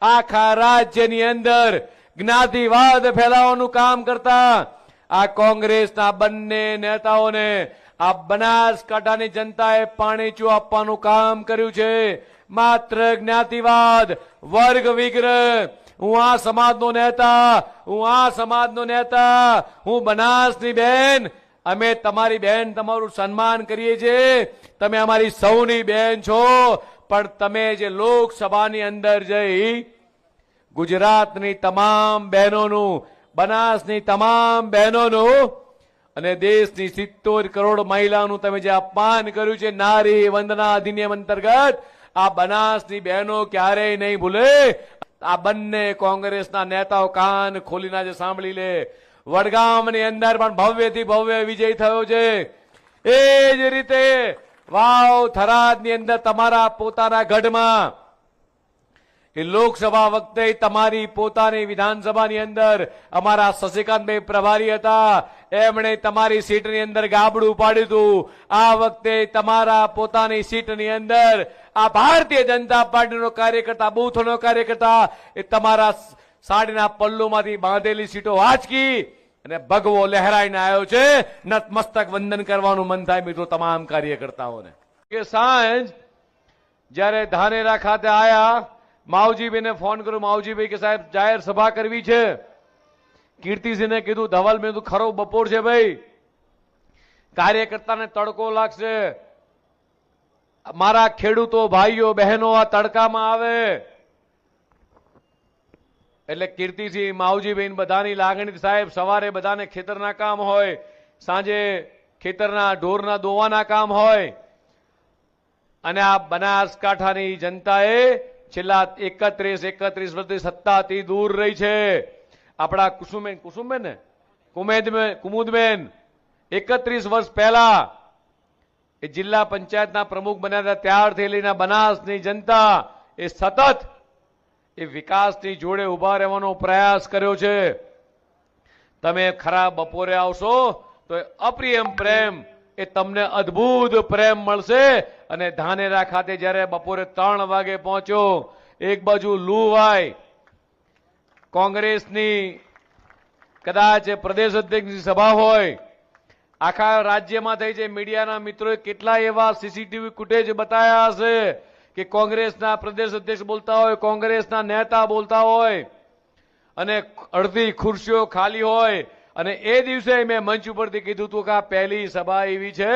આખા રાજ્યની અંદર જ્ઞાતિવાદ ફેલાવવાનું કામ કરતા આ કોંગ્રેસના બંને નેતાઓને આ બનાસકાંઠાની જનતાએ પાણીચું આપવાનું કામ કર્યું છે. માત્ર જ્ઞાતિવાદ, વર્ગ વિગ્રહ, હું આ સમાજનો નેતા, હું આ સમાજનો નેતા, હું બનાસની બેન, અમે તમારી બેન, તમારું સન્માન કરીએ છીએ, તમે અમારી સૌની બેન છો. પણ તમે જે લોકસભાની અંદર જઈ ગુજરાતની તમામ બહેનોનું, બનાસની તમામ બહેનોનું અને દેશની 70 કરોડ મહિલાનું તમે જે અપમાન કર્યું છે નારી વંદના અધિનિયમ અંતર્ગત, આ બનાસની બહેનો ક્યારેય નહીં ભૂલે. આ બંને કોંગ્રેસના નેતાઓ કાન ખોલીને આજે સાંભળી લે. વડગામની અંદર પણ ભવ્યથી ભવ્ય વિજય થયો છે. એ જ રીતે વાવ થરાદની અંદર તમારા પોતાના ગઢમાં એ લોકસભા વખતે તમારી પોતાની વિધાનસભાની અંદર અમારા શશિકાંતભાઈ પ્રભારી હતા, એમણે તમારી સીટની અંદર ગાબડું પાડ્યું હતું. આ વખતે તમારા પોતાની સીટની અંદર આ ભારતીય જનતા પાર્ટીનો કાર્યકર્તા, બૂથનો કાર્યકર્તા એ તમારા સાડીના પલ્લુમાંથી બાંધેલી સીટો વાંચકી અને ભગવો લહેરાઈને આવ્યો છે. નતમસ્તક વંદન કરવાનું મન થાય મિત્રો તમામ કાર્યકર્તાઓને. કે સાંજ જયારે ધાનેરા ખાતે આયા, માવજીભાઈને ફોન કર્યો. માવજીભાઈ કે સાહેબ જાહેર સભા કરવી છે. કીર્તિસિંહને કીધું ધવલ મેં કીધું ખરો બપોર છે ભાઈ, કાર્યકર્તાને તડકો લાગશે, મારા ખેડૂતો ભાઈઓ બહેનો આ તડકામાં આવે. એટલે કીર્તિસિંહ, માવજીભાઈ બધાની લાગણી, સાહેબ સવારે બધાને ખેતરના કામ હોય, સાંજે ખેતરના ઢોરના દોવાના કામ હોય, અને આ બનાસકાંઠાની જનતાએ છેલ્લા 31 વર્ષથી સત્તાથી દૂર રહી છે. આપણા કુમુદબેન 31 વર્ષ પહેલા એ જિલ્લા પંચાયતના પ્રમુખ બન્યા હતા, ત્યારથી લઈને બનાસની જનતા એ સતત એ વિકાસની જોડે ઉભા રહેવાનો પ્રયાસ કર્યો છે. તમે ખરા બપોરે આવશો તો અપ્રિયમ પ્રેમ એ તમને અદ્ભુત પ્રેમ મળશે. અને ધાનેરા ખાતે જયારે બપોરે 3 વાગે પહોંચ્યો, એક બાજુ લુવાય કોંગ્રેસની કદાચ પ્રદેશ અધ્યક્ષની સભા હોય, આખા રાજ્યમાં થઈ છે. મીડિયાના મિત્રોએ કેટલા એવા સીસીટીવી ફૂટેજ બતાવ્યા હશે કે કોંગ્રેસના પ્રદેશ અધ્યક્ષ બોલતા હોય, કોંગ્રેસના નેતા બોલતા હોય, અને અડધી ખુરશીઓ ખાલી હોય. અને એ દિવસે મેં મંચ ઉપરથી કીધું હતું કે આ પહેલી સભા એવી છે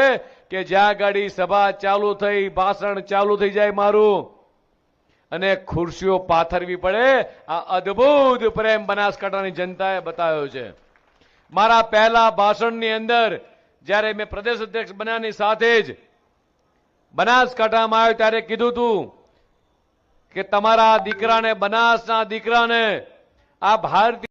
કે જ્યાં ગાડી સભા ચાલુ થઈ, ભાષણ ચાલુ થઈ જાય મારું, અને ખુરશીઓ પાથરવી પડે. આ અદ્ભુત પ્રેમ બનાસકાંઠાની જનતાએ બતાવ્યો છે. મારા પહેલા ભાષણની અંદર જ્યારે મેં પ્રદેશ અધ્યક્ષ બન્યાની સાથે જ બનાસકાંઠામાં આવ્યો ત્યારે કીધું હતું કે તમારા દીકરાને, બનાસના દીકરાને આ ભારતીય